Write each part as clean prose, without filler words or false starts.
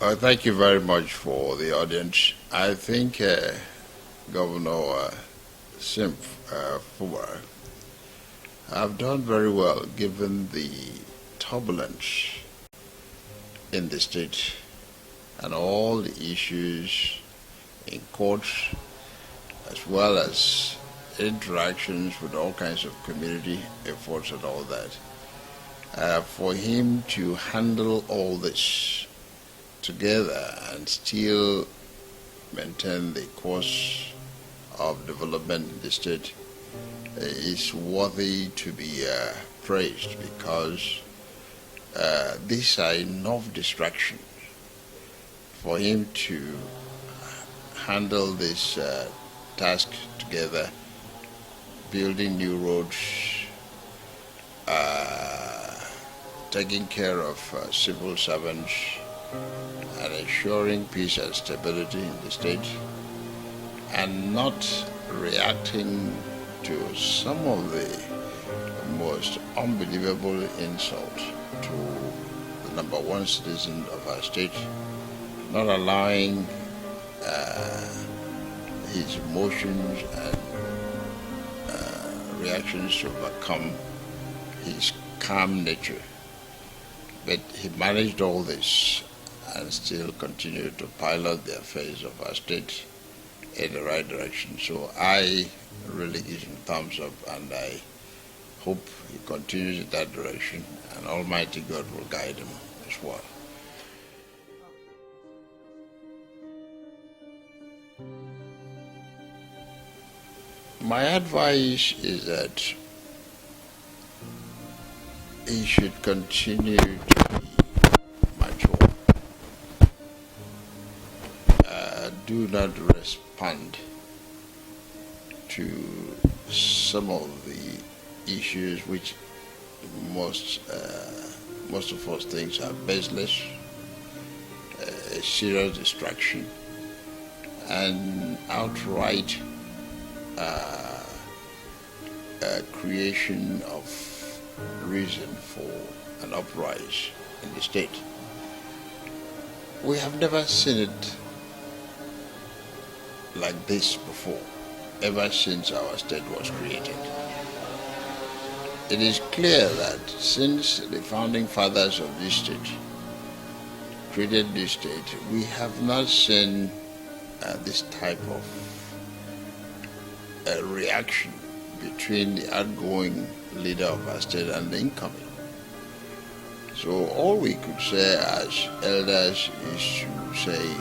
Thank you very much for the audience. I think Governor Simp Fubara have done very well given the turbulence in the state and all the issues in courts, as well as interactions with all kinds of community efforts and all that. For him to handle all this together and still maintain the course of development in the state is worthy to be praised, because these are enough distractions for him to handle this task together, building new roads, taking care of civil servants, and ensuring peace and stability in the state, and not reacting to some of the most unbelievable insults to the number one citizen of our state, not allowing his emotions and reactions to overcome his calm nature. But he managed all this and still continued to pilot the affairs of our state in the right direction. So I really give him thumbs up, and I hope he continues in that direction, and Almighty God will guide him as well. My advice is that he should continue to be mature. Do not respond to some of the issues which most of us think are baseless, a serious distraction, and outright creation of reason for an uprising in the state. We have never seen it like this before, ever since our state was created. It is clear that since the founding fathers of this state created this state, we have not seen this type of reaction between the outgoing leader of our state and the incoming. So all we could say as elders is to say,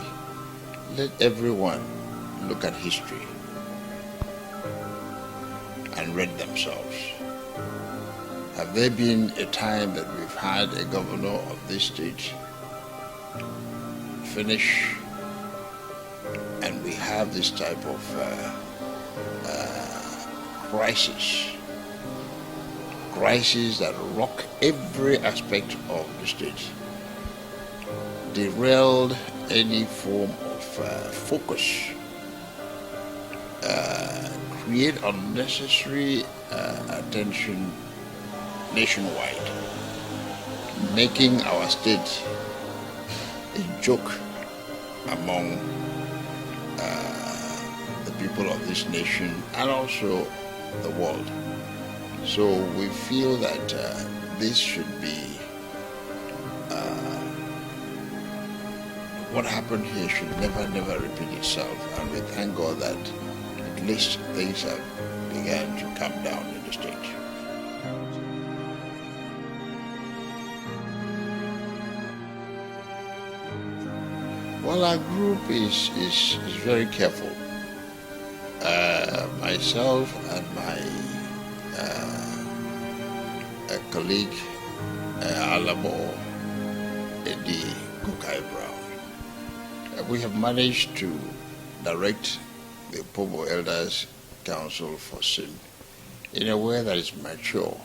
let everyone look at history and read themselves. Have there been a time that we've had a governor of this state finish and we have this type of crisis that rock every aspect of the state, derailed any form of focus, create unnecessary attention nationwide, making our state a joke among the people of this nation and also the world. So we feel that this should be, what happened here should never repeat itself, and we thank God that at least things have begun to calm down in the state. Well, our group is very careful. Myself and my colleague Alabo Edi Kukai Brown, we have managed to direct the Opobo Elders Council for Sin in a way that is mature.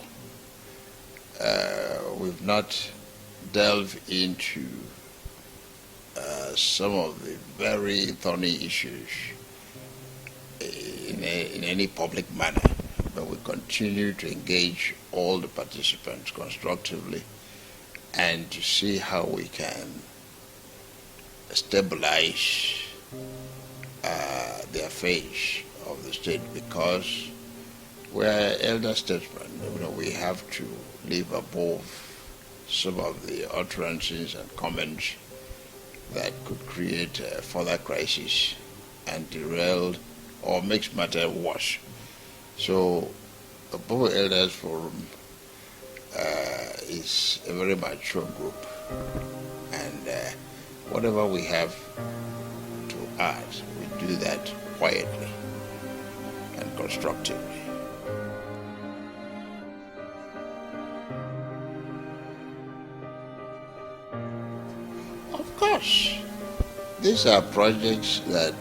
We've not delved into some of the very thorny issues in any public manner, but we continue to engage all the participants constructively and to see how we can stabilize the affairs of the state, because we're elder statesmen. We have to live above some of the utterances and comments that could create a further crisis and derail or make matter worse. So the Opobo Elders Forum is a very mature group, and whatever we have to add, we do that quietly and constructively. Of course, these are projects that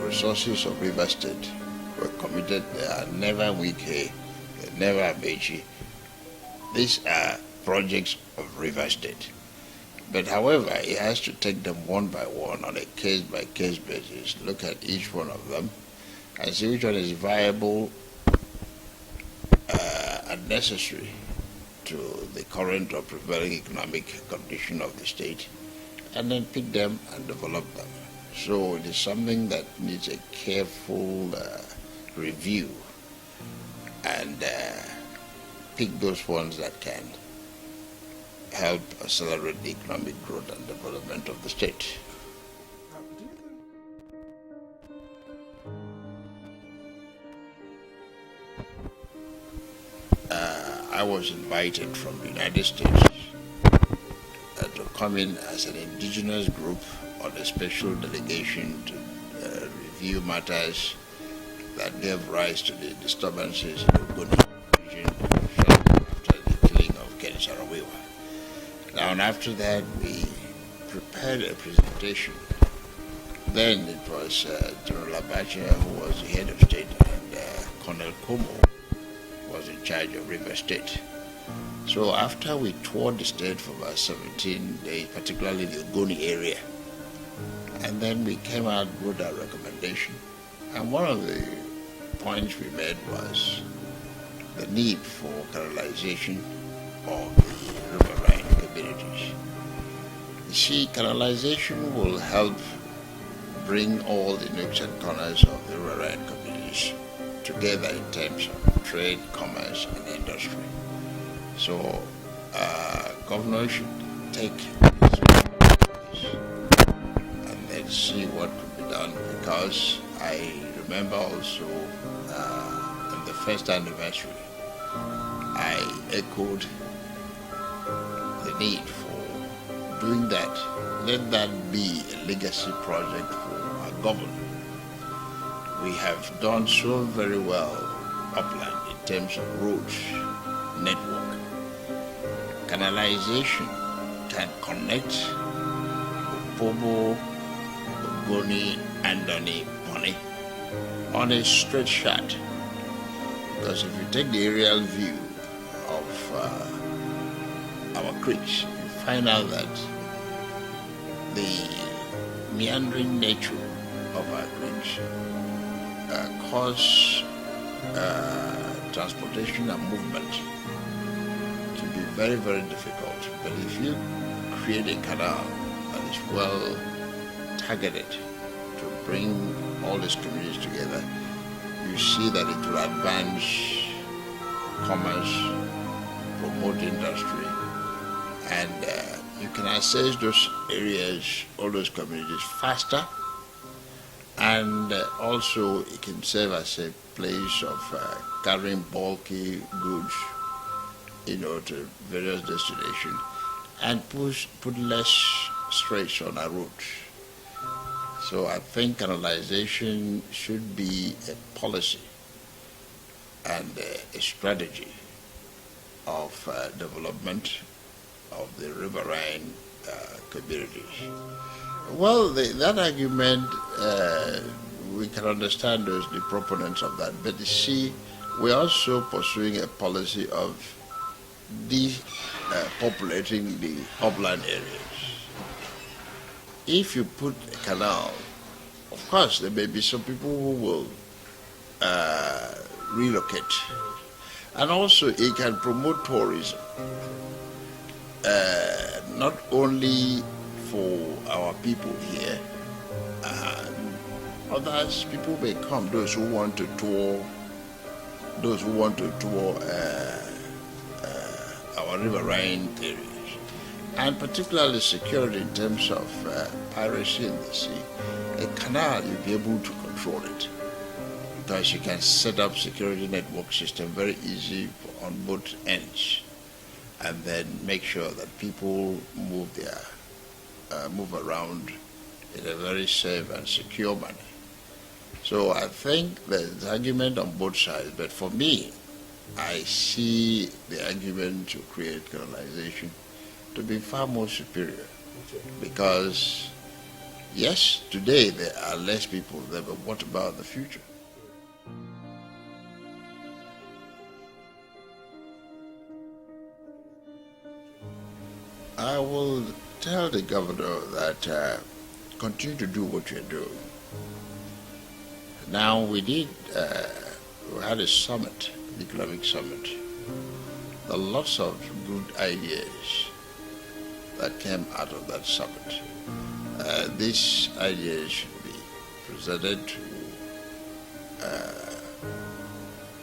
resources of River State were committed. They are never Wike, never Abechi. These are projects of River State. But however, it has to take them one by one on a case-by-case basis, look at each one of them, and see which one is viable and necessary to the current or prevailing economic condition of the state, and then pick them and develop them. So it is something that needs a careful review and pick those ones that can help accelerate the economic growth and development of the state. I was invited from the United States to come in as an indigenous group on a special delegation to review matters that gave rise to the disturbances in the Govenor region after the killing of Ken Sarawiwa. Now, and after that, we prepared a presentation. Then it was General Abacha who was the head of state, and Colonel Como was in charge of River State. So after we toured the state for about 17 days, particularly the Ogoni area, and then we came out with our recommendation. And one of the points we made was the need for canalization of the riverine communities. You see, canalization will help bring all the nooks and corners of the riverine communities together in terms of trade, commerce, and industry. So, Governor should take this and then see what could be done, because I remember also on the first anniversary, I echoed the need for doing that. Let that be a legacy project for our government. We have done so very well upland in terms of roads, network. Canalization can connect Opobo, Ogoni, and Boni on a straight shot. Because if you take the aerial view of our creeks, you find out that the meandering nature of our creeks cause transportation and movement to be very, very difficult. But if you create a canal that is well targeted to bring all these communities together, you see that it will advance commerce, promote industry, and you can access those areas, all those communities faster, and also it can serve as a place of carrying bulky goods, to various destinations, and put less stress on our routes. So I think canalization should be a policy and a strategy of development of the riverine communities. Well, that argument, we can understand those the proponents of that, but you see, we're also pursuing a policy of depopulating the upland areas. If you put a canal, of course, there may be some people who will relocate. And also, it can promote tourism, not only for our people here. Others, people may come, those who want to tour our riverine areas, and particularly security in terms of piracy in the sea. A canal, you'll be able to control it because you can set up security network system very easy on both ends, and then make sure that people move around in a very safe and secure manner. So I think there's argument on both sides, but for me, I see the argument to create colonization to be far more superior. Because, yes, today there are less people there, but what about the future? I will tell the governor that continue to do what you're doing. Now we had a summit, the economic summit. There are lots of good ideas that came out of that summit. These ideas should be presented to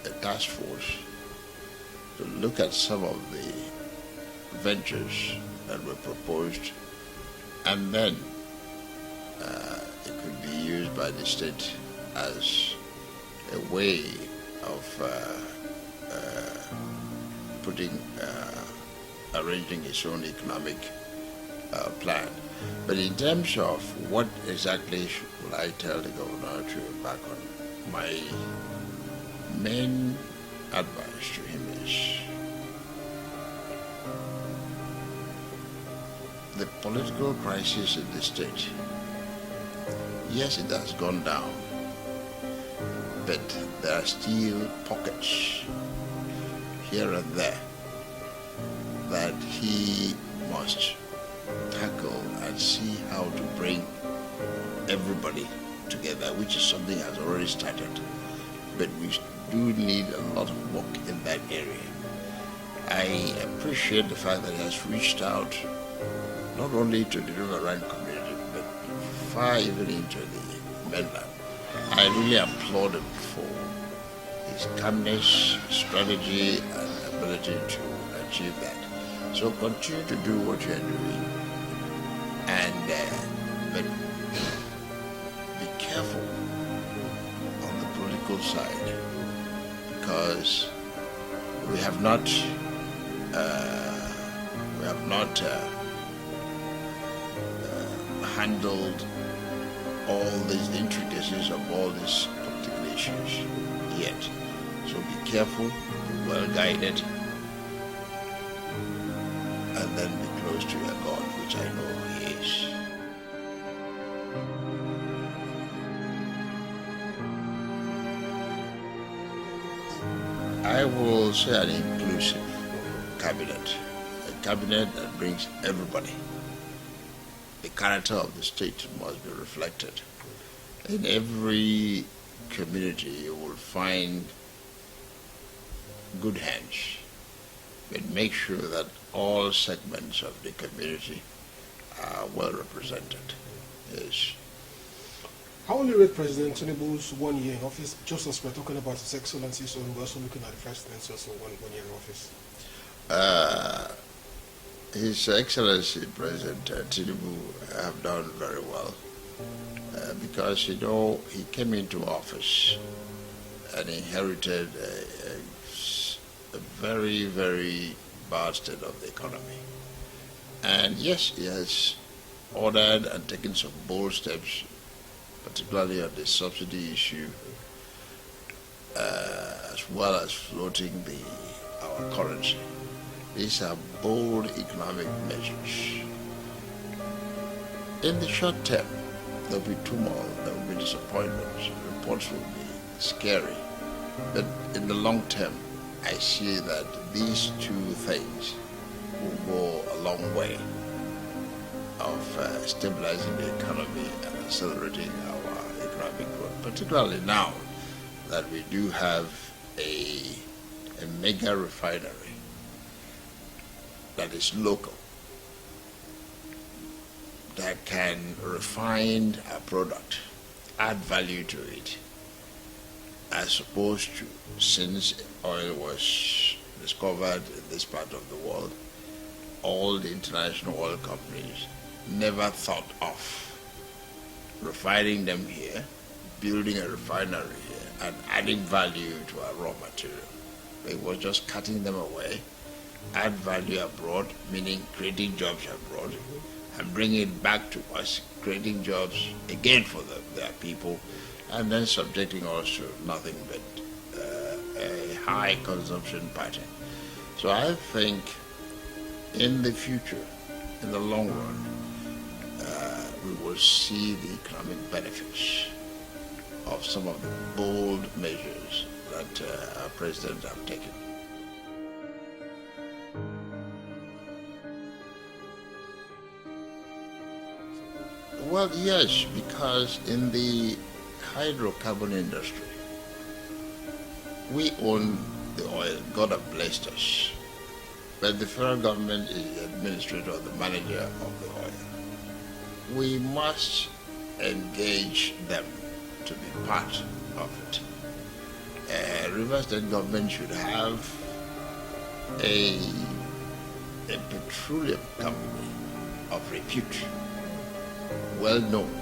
a task force to look at some of the ventures that were proposed, and then it could be used by the state as a way of arranging its own economic plan. But in terms of what exactly will I tell the governor to embark on, my main advice to him is the political crisis in the state. Yes, it has gone down, but there are still pockets here and there that he must tackle and see how to bring everybody together, which is something that has already started. But we do need a lot of work in that area. I appreciate the fact that he has reached out not only to the riverine community, but far even into the mainland. I really applaud him for his calmness, strategy, and ability to achieve that. So continue to do what you're doing, and but be careful on the political side, because we have not handled all these intricacies of all these political issues yet. So be careful, be well guided, and then be close to your God, which I know He is. I will say an inclusive cabinet, a cabinet that brings everybody. The character of the state must be reflected. In every community you will find good hands, but make sure that all segments of the community are well represented. Yes. How will you rate President Tinubu's 1 year in office? Just as we're talking about His Excellency, so we're also looking at the Presidency also 1 year in office. His Excellency President Tinubu have done very well because, he came into office and inherited a very, very bad state of the economy. And yes, he has ordered and taken some bold steps, particularly on the subsidy issue, as well as floating our currency. These are bold economic measures. In the short term, there will be turmoil, there will be disappointments, reports will be scary. But in the long term, I see that these two things will go a long way of stabilizing the economy and accelerating our economic growth, particularly now that we do have a mega refinery that is local. that can refine a product, add value to it, as opposed to, since oil was discovered in this part of the world, all the international oil companies never thought of refining them here, building a refinery here, and adding value to our raw material. It was just cutting them away, add value abroad, meaning creating jobs abroad, and bringing it back to us, creating jobs again for their people, and then subjecting us to nothing but a high consumption pattern. So I think in the future, in the long run, we will see the economic benefits of some of the bold measures that our president have taken. Well, yes, because in the hydrocarbon industry, we own the oil. God have blessed us. But the federal government is the administrator, the manager of the oil. We must engage them to be part of it. River State government should have a petroleum company of repute, well known,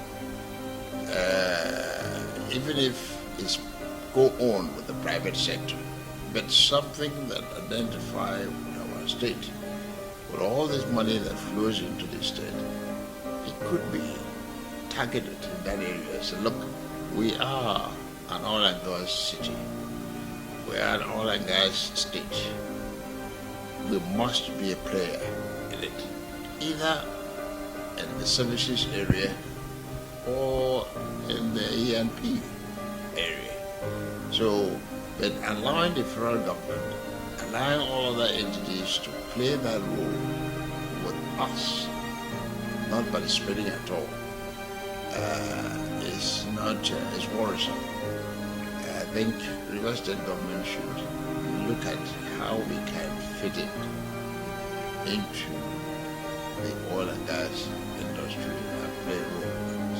even if it's go on with the private sector, but something that identify our state with all this money that flows into the state. It could be targeted in that area. So look, we are an oil and gas city. We are an oil and gas state. We must be a player in it, either in the services area or in the E&P area. So, but allowing the federal government, allowing all other entities to play that role with us, not participating at all, is worrisome. I think River State government should look at how we can fit it into the oil and gas industry and play a role in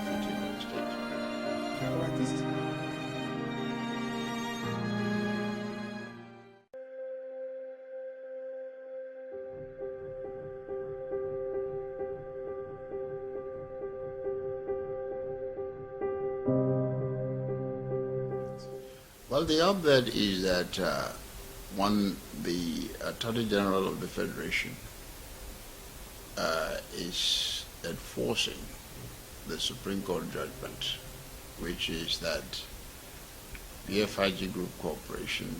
fitting the state. All right, this is Well, the update is that the Attorney General of the Federation is enforcing the Supreme Court judgment, which is that BFI Group Corporation,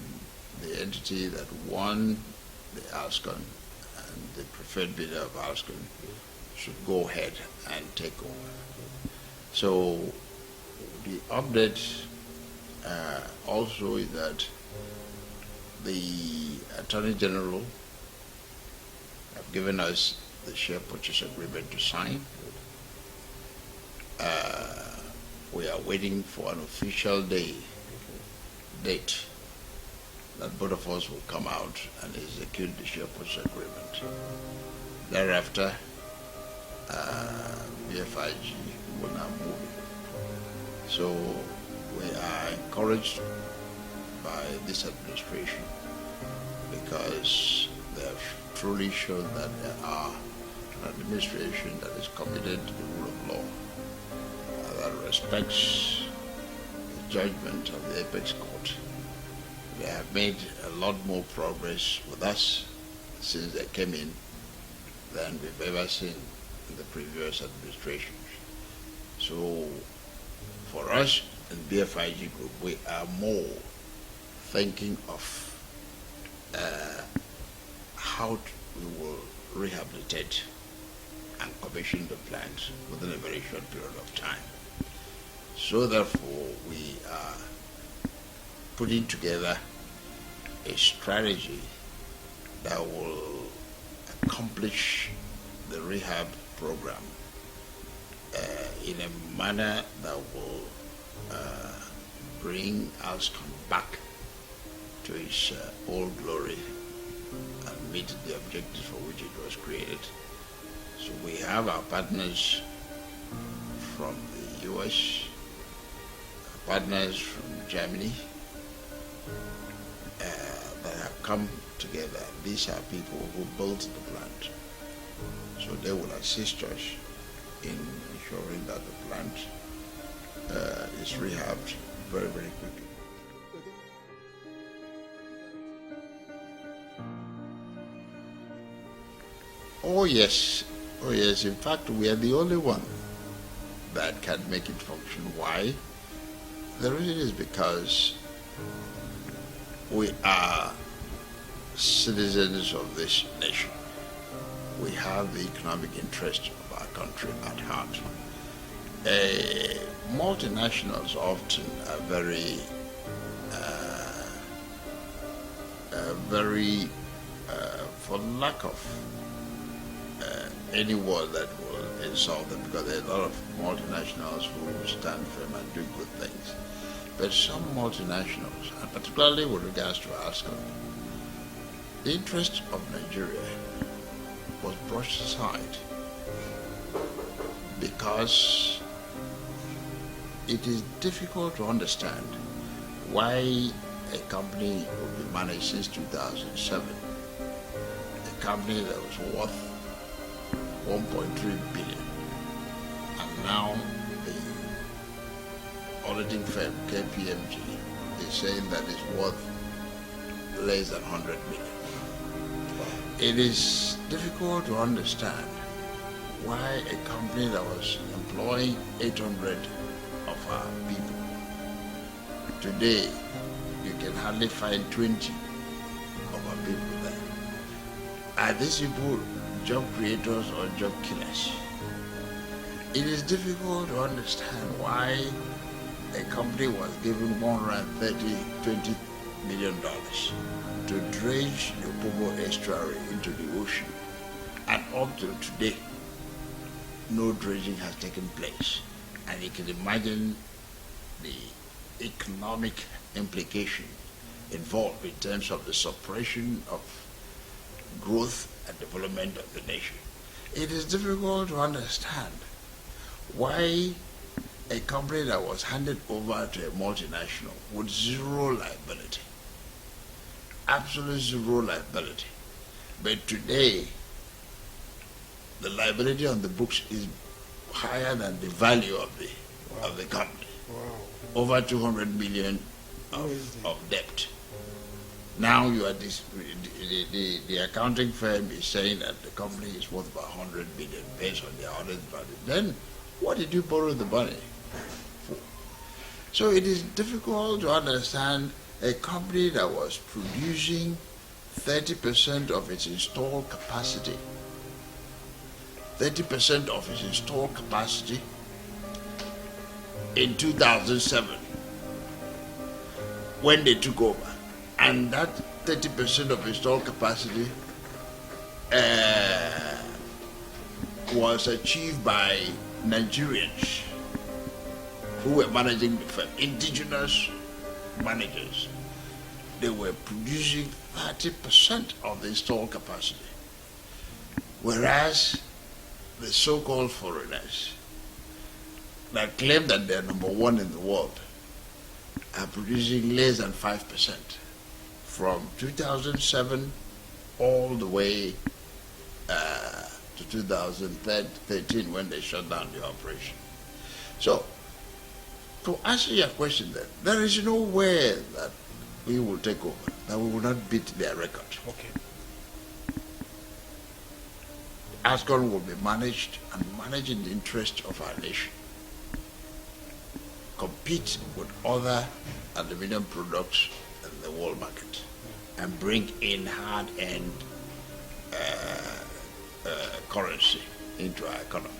the entity that won the ALSON and the preferred bidder of ALSON, should go ahead and take over. So the update also is that the Attorney General have given us the share purchase agreement to sign. We are waiting for an official date that both of us will come out and execute the share purchase agreement. Thereafter, BFIG will now move it. So we are encouraged by this administration because they have truly shown that they are an administration that is committed to the rule of law, that respects the judgment of the apex court. They have made a lot more progress with us since they came in than we've ever seen in the previous administrations. So for us in BFIG Group, we are more thinking of how we will rehabilitate and commission the plant within a very short period of time. So therefore, we are putting together a strategy that will accomplish the rehab program in a manner that will bring ALSON back to its old glory and meet the objectives for which it was created. So we have our partners from the US, our partners from Germany that have come together. These are people who built the plant. So they will assist us in ensuring that the plant is rehabbed very, very quickly. Oh yes. Oh yes. In fact, we are the only one that can make it function. Why? The reason is because we are citizens of this nation. We have the economic interest of our country at heart. Multinationals often are very, for lack of any word that will insult them, because there are a lot of multinationals who stand firm and do good things. But some multinationals, and particularly with regards to ALSON, the interest of Nigeria was brushed aside because it is difficult to understand why a company would be managed since 2007, a company that was worth 1.3 billion, and now the auditing firm KPMG is saying that it's worth less than 100 million. It is difficult to understand why a company that was employing 800 of our people, today you can hardly find 20 of our people there. Are these people job creators or job killers? It is difficult to understand why a company was given $120 million to dredge the Opobo estuary into the ocean, and up till today, no dredging has taken place. And you can imagine the economic implication involved in terms of the suppression of growth and development of the nation. It is difficult to understand why a company that was handed over to a multinational with zero liability, absolute zero liability, but today the liability on the books is higher than the value of the company. Wow. Over 200 million of debt. Now you are the accounting firm is saying that the company is worth about 100 billion based on their audit value. Then what did you borrow the money for? So it is difficult to understand a company that was producing 30% of its installed capacity, 30% of its installed capacity in 2007 when they took over. And that 30% of installed capacity was achieved by Nigerians who were managing the firm, indigenous managers. They were producing 30% of the installed capacity, whereas the so-called foreigners that claim that they're number one in the world are producing less than 5%. From 2007 all the way to 2013 when they shut down the operation. So, to answer your question then, there is nowhere that we will take over, that we will not beat their record. Okay. ALSON will be managed and managed in the interest of our nation. Compete with other aluminium products in the world market and bring in hard-earned currency into our economy.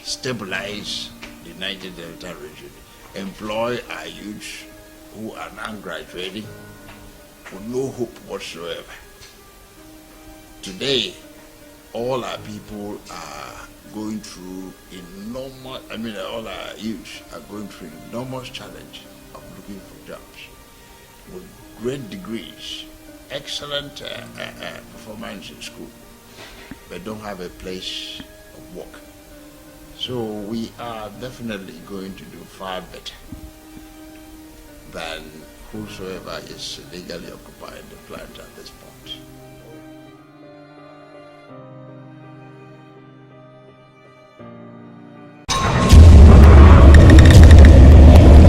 Stabilize the Niger Delta region. Employ our youths who are now graduating with no hope whatsoever. Today, all our people are going through all our youths are going through enormous challenge of looking for jobs with great degrees, excellent performance in school. but don't have a place of work. So we are definitely going to do far better than whosoever is legally occupying the plant at this point.